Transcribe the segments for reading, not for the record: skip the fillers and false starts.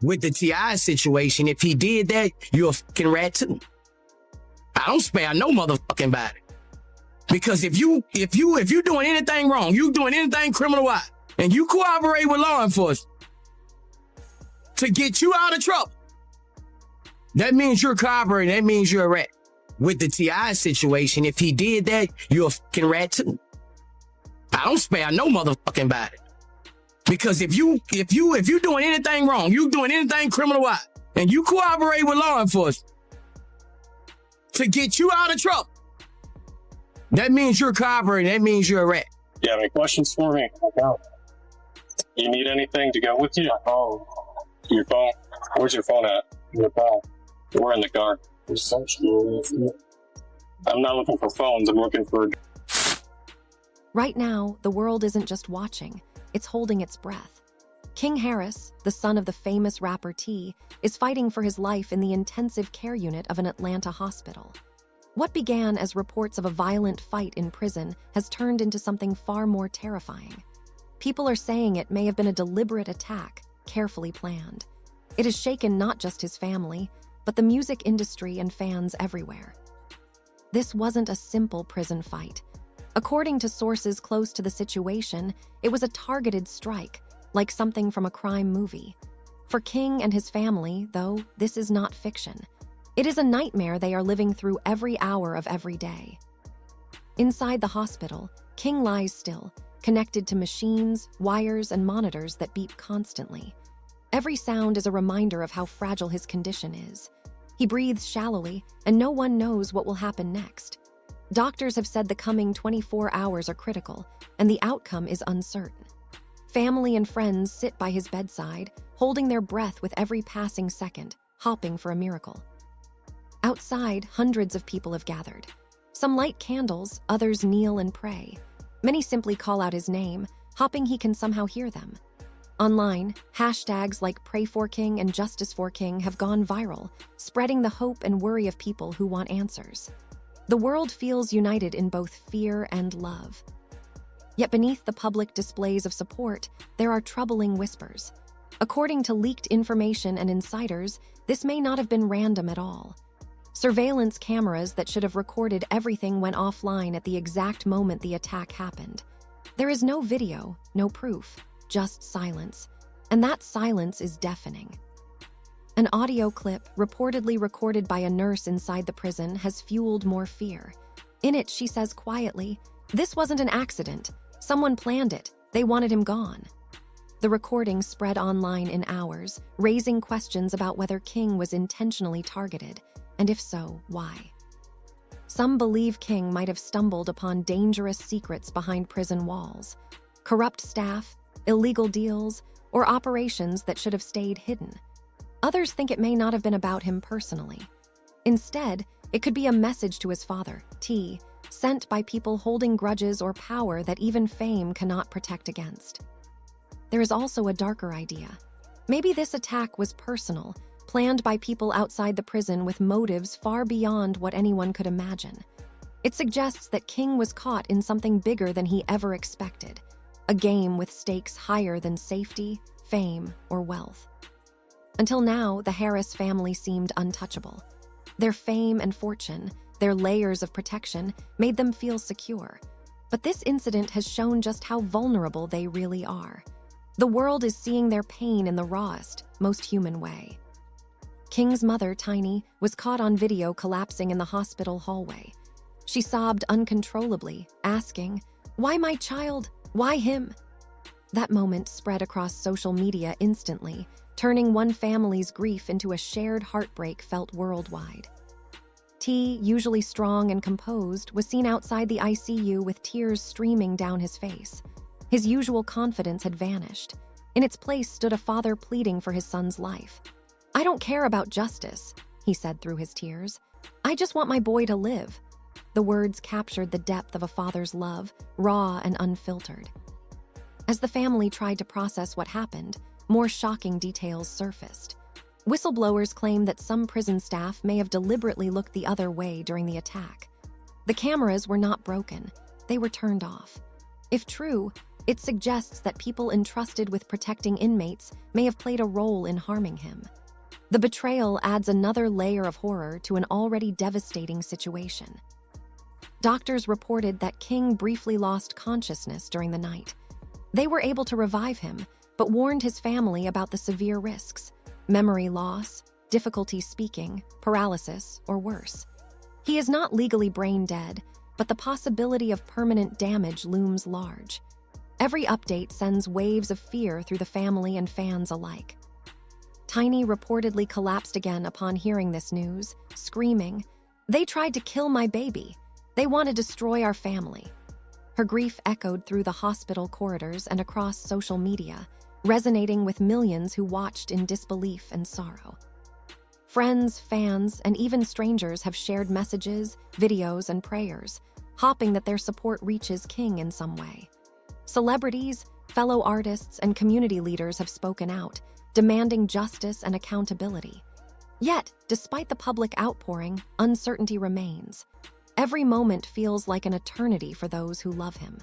With the T.I. situation, if he did that, you're a fucking rat too. I don't spare no motherfucking body. Because if you doing anything wrong, you doing anything criminal-wise, and you cooperate with law enforcement to get you out of trouble, that means you're cooperating. That means you're a rat. With the T.I. situation, if he did that, you're a fucking rat too. I don't spare no motherfucking body. Because if you doing anything wrong, you doing anything criminal-wise, and you cooperate with law enforcement to get you out of trouble, that means you're cooperating. That means you're a rat. You have any questions for me? You need anything to go with you? Your phone? Where's your phone at? Your phone. We're in the car. I'm not looking for phones. I'm looking for... Right now, the world isn't just watching. It's holding its breath. King Harris, the son of the famous rapper T, is fighting for his life in the intensive care unit of an Atlanta hospital. What began as reports of a violent fight in prison has turned into something far more terrifying. People are saying it may have been a deliberate attack, carefully planned. It has shaken not just his family, but the music industry and fans everywhere. This wasn't a simple prison fight. According to sources close to the situation, it was a targeted strike, like something from a crime movie. For King and his family, though, this is not fiction. It is a nightmare they are living through every hour of every day. Inside the hospital, King lies still, connected to machines, wires, and monitors that beep constantly. Every sound is a reminder of how fragile his condition is. He breathes shallowly, and no one knows what will happen next. Doctors have said the coming 24 hours are critical, and the outcome is uncertain. Family and friends sit by his bedside, holding their breath with every passing second, hoping for a miracle. Outside, hundreds of people have gathered. Some light candles, others kneel and pray. Many simply call out his name, hoping he can somehow hear them. Online, hashtags like Pray for King and Justice for King have gone viral, spreading the hope and worry of people who want answers. The world feels united in both fear and love. Yet beneath the public displays of support, there are troubling whispers. According to leaked information and insiders, this may not have been random at all. Surveillance cameras that should have recorded everything went offline at the exact moment the attack happened. There is no video, no proof, just silence. And that silence is deafening. An audio clip, reportedly recorded by a nurse inside the prison, has fueled more fear. In it, she says quietly, "This wasn't an accident. Someone planned it. They wanted him gone." The recording spread online in hours, raising questions about whether King was intentionally targeted, and if so, why. Some believe King might have stumbled upon dangerous secrets behind prison walls, corrupt staff, illegal deals, or operations that should have stayed hidden. Others think it may not have been about him personally. Instead, it could be a message to his father, T, sent by people holding grudges or power that even fame cannot protect against. There is also a darker idea. Maybe this attack was personal, planned by people outside the prison with motives far beyond what anyone could imagine. It suggests that King was caught in something bigger than he ever expected, a game with stakes higher than safety, fame, or wealth. Until now, the Harris family seemed untouchable. Their fame and fortune, their layers of protection, made them feel secure. But this incident has shown just how vulnerable they really are. The world is seeing their pain in the rawest, most human way. King's mother, Tiny, was caught on video collapsing in the hospital hallway. She sobbed uncontrollably, asking, "Why my child? Why him?" That moment spread across social media instantly, turning one family's grief into a shared heartbreak felt worldwide. T, usually strong and composed, was seen outside the ICU with tears streaming down his face. His usual confidence had vanished. In its place stood a father pleading for his son's life. "I don't care about justice," he said through his tears. "I just want my boy to live." The words captured the depth of a father's love, raw and unfiltered. As the family tried to process what happened, more shocking details surfaced. Whistleblowers claim that some prison staff may have deliberately looked the other way during the attack. The cameras were not broken, they were turned off. If true, It suggests that people entrusted with protecting inmates may have played a role in harming him. The betrayal adds another layer of horror to an already devastating situation. Doctors reported that King briefly lost consciousness during the night. They were able to revive him, but warned his family about the severe risks: memory loss, difficulty speaking, paralysis, or worse. He is not legally brain dead, but the possibility of permanent damage looms large. Every update sends waves of fear through the family and fans alike. Tiny reportedly collapsed again upon hearing this news, screaming, "They tried to kill my baby. They want to destroy our family." Her grief echoed through the hospital corridors and across social media, resonating with millions who watched in disbelief and sorrow. Friends, fans, and even strangers have shared messages, videos, and prayers, hoping that their support reaches King in some way. Celebrities, fellow artists, and community leaders have spoken out, demanding justice and accountability. Yet, despite the public outpouring, uncertainty remains. Every moment feels like an eternity for those who love him.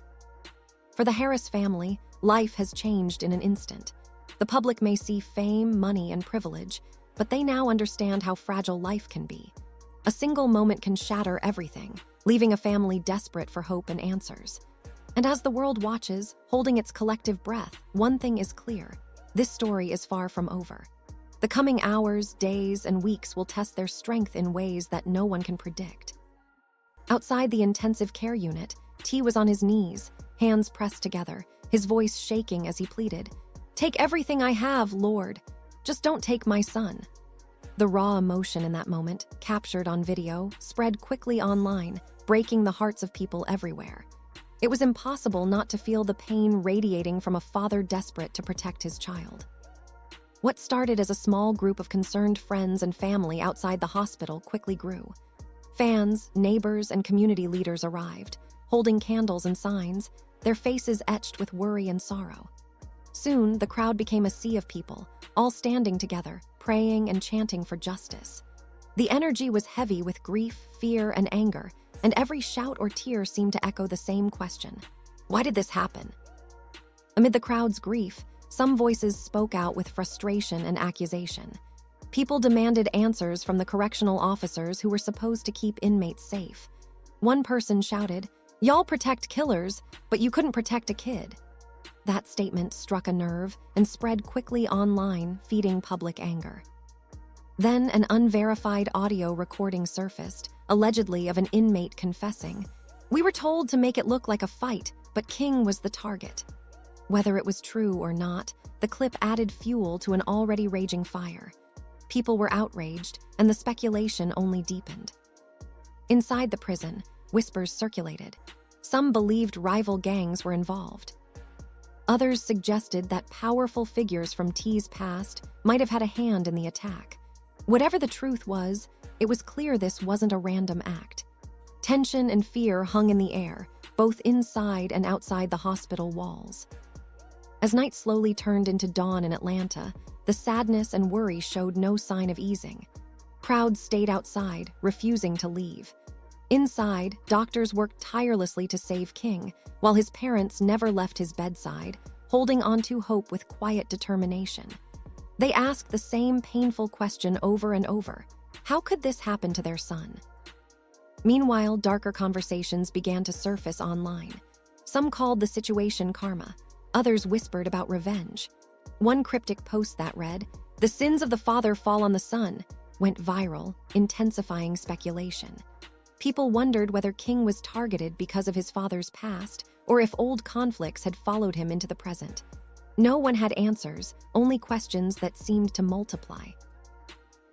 For the Harris family, life has changed in an instant. The public may see fame, money, and privilege, but they now understand how fragile life can be. A single moment can shatter everything, leaving a family desperate for hope and answers. And as the world watches, holding its collective breath, one thing is clear: this story is far from over. The coming hours, days, and weeks will test their strength in ways that no one can predict. Outside the intensive care unit, T was on his knees, hands pressed together, his voice shaking as he pleaded, "Take everything I have, Lord. Just don't take my son." The raw emotion in that moment, captured on video, spread quickly online, breaking the hearts of people everywhere. It was impossible not to feel the pain radiating from a father desperate to protect his child. What started as a small group of concerned friends and family outside the hospital quickly grew. Fans, neighbors, and community leaders arrived, holding candles and signs, their faces etched with worry and sorrow. Soon, the crowd became a sea of people, all standing together, praying and chanting for justice. The energy was heavy with grief, fear, and anger, and every shout or tear seemed to echo the same question: why did this happen? Amid the crowd's grief, some voices spoke out with frustration and accusation. People demanded answers from the correctional officers who were supposed to keep inmates safe. One person shouted, "Y'all protect killers, but you couldn't protect a kid." That statement struck a nerve and spread quickly online, feeding public anger. Then an unverified audio recording surfaced, allegedly of an inmate confessing, "We were told to make it look like a fight, but King was the target." Whether it was true or not, the clip added fuel to an already raging fire. People were outraged, and the speculation only deepened. Inside the prison, whispers circulated. Some believed rival gangs were involved. Others suggested that powerful figures from T's past might have had a hand in the attack. Whatever the truth was, it was clear this wasn't a random act. Tension and fear hung in the air, both inside and outside the hospital walls. As night slowly turned into dawn in Atlanta, the sadness and worry showed no sign of easing. Crowds stayed outside, refusing to leave. Inside, doctors worked tirelessly to save King, while his parents never left his bedside, holding onto hope with quiet determination. They asked the same painful question over and over: how could this happen to their son? Meanwhile, darker conversations began to surface online. Some called the situation karma. Others whispered about revenge. One cryptic post that read, "The sins of the father fall on the son," went viral, intensifying speculation. People wondered whether King was targeted because of his father's past, or if old conflicts had followed him into the present. No one had answers, only questions that seemed to multiply.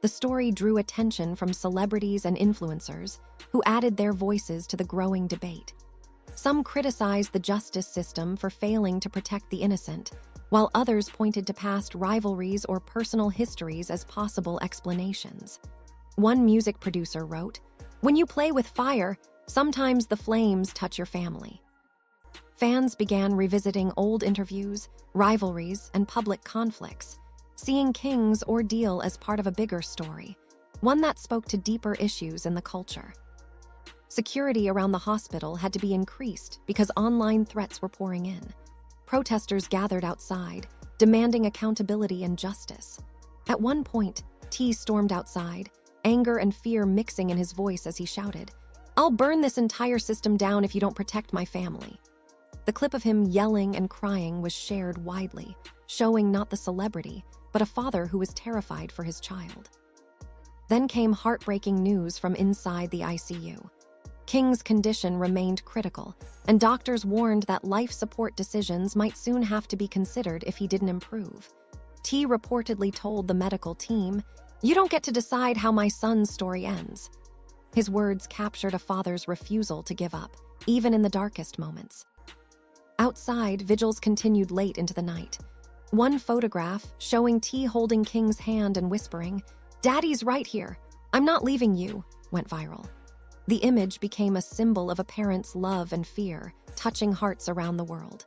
The story drew attention from celebrities and influencers, who added their voices to the growing debate. Some criticized the justice system for failing to protect the innocent, while others pointed to past rivalries or personal histories as possible explanations. One music producer wrote, "When you play with fire, sometimes the flames touch your family." Fans began revisiting old interviews, rivalries, and public conflicts, seeing King's ordeal as part of a bigger story, one that spoke to deeper issues in the culture. Security around the hospital had to be increased because online threats were pouring in. Protesters gathered outside, demanding accountability and justice. At one point, T stormed outside, anger and fear mixing in his voice as he shouted, "I'll burn this entire system down if you don't protect my family." The clip of him yelling and crying was shared widely, showing not the celebrity, but a father who was terrified for his child. Then came heartbreaking news from inside the ICU. King's condition remained critical, and doctors warned that life support decisions might soon have to be considered if he didn't improve. T reportedly told the medical team, "You don't get to decide how my son's story ends." His words captured a father's refusal to give up, even in the darkest moments. Outside, vigils continued late into the night. One photograph, showing T holding King's hand and whispering, "Daddy's right here. I'm not leaving you," went viral. The image became a symbol of a parent's love and fear, touching hearts around the world.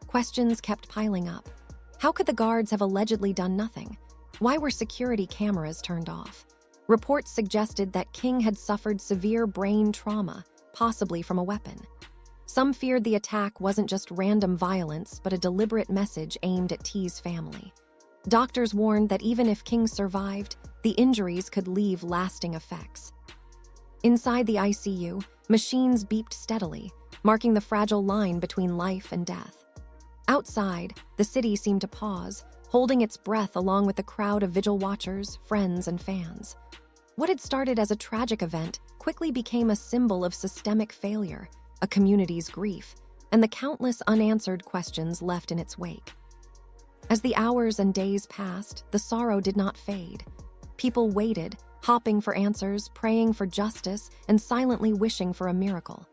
Questions kept piling up. How could the guards have allegedly done nothing? Why were security cameras turned off? Reports suggested that King had suffered severe brain trauma, possibly from a weapon. Some feared the attack wasn't just random violence, but a deliberate message aimed at T's family. Doctors warned that even if King survived, the injuries could leave lasting effects. Inside the ICU, machines beeped steadily, marking the fragile line between life and death. Outside, the city seemed to pause, holding its breath along with the crowd of vigil watchers, friends, and fans. What had started as a tragic event quickly became a symbol of systemic failure, a community's grief, and the countless unanswered questions left in its wake. As the hours and days passed, the sorrow did not fade. People waited, hoping for answers, praying for justice, and silently wishing for a miracle.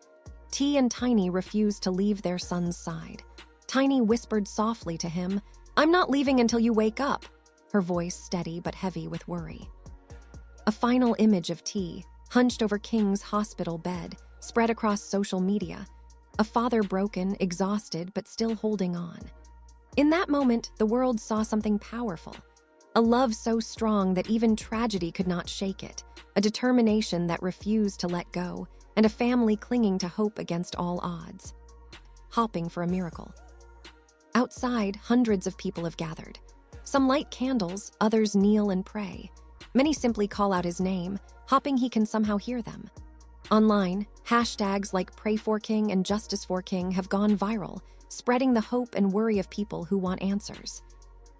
T and Tiny refused to leave their son's side. Tiny whispered softly to him, "I'm not leaving until you wake up," her voice steady but heavy with worry. A final image of T, hunched over King's hospital bed, spread across social media. A father broken, exhausted, but still holding on. In that moment, the world saw something powerful. A love so strong that even tragedy could not shake it, a determination that refused to let go, and a family clinging to hope against all odds. Hoping for a miracle. Outside, hundreds of people have gathered. Some light candles, others kneel and pray. Many simply call out his name, hoping he can somehow hear them. Online, hashtags like Pray for King and Justice for King have gone viral, spreading the hope and worry of people who want answers.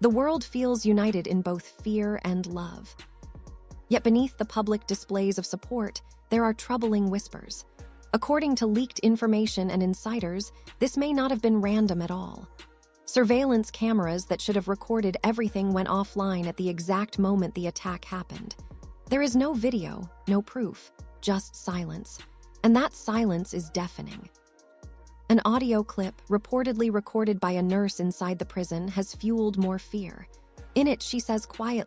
The world feels united in both fear and love. Yet beneath the public displays of support, there are troubling whispers. According to leaked information and insiders, this may not have been random at all. Surveillance cameras that should have recorded everything went offline at the exact moment the attack happened. There is no video, no proof, just silence. And that silence is deafening. An audio clip, reportedly recorded by a nurse inside the prison, has fueled more fear. In it, she says quietly,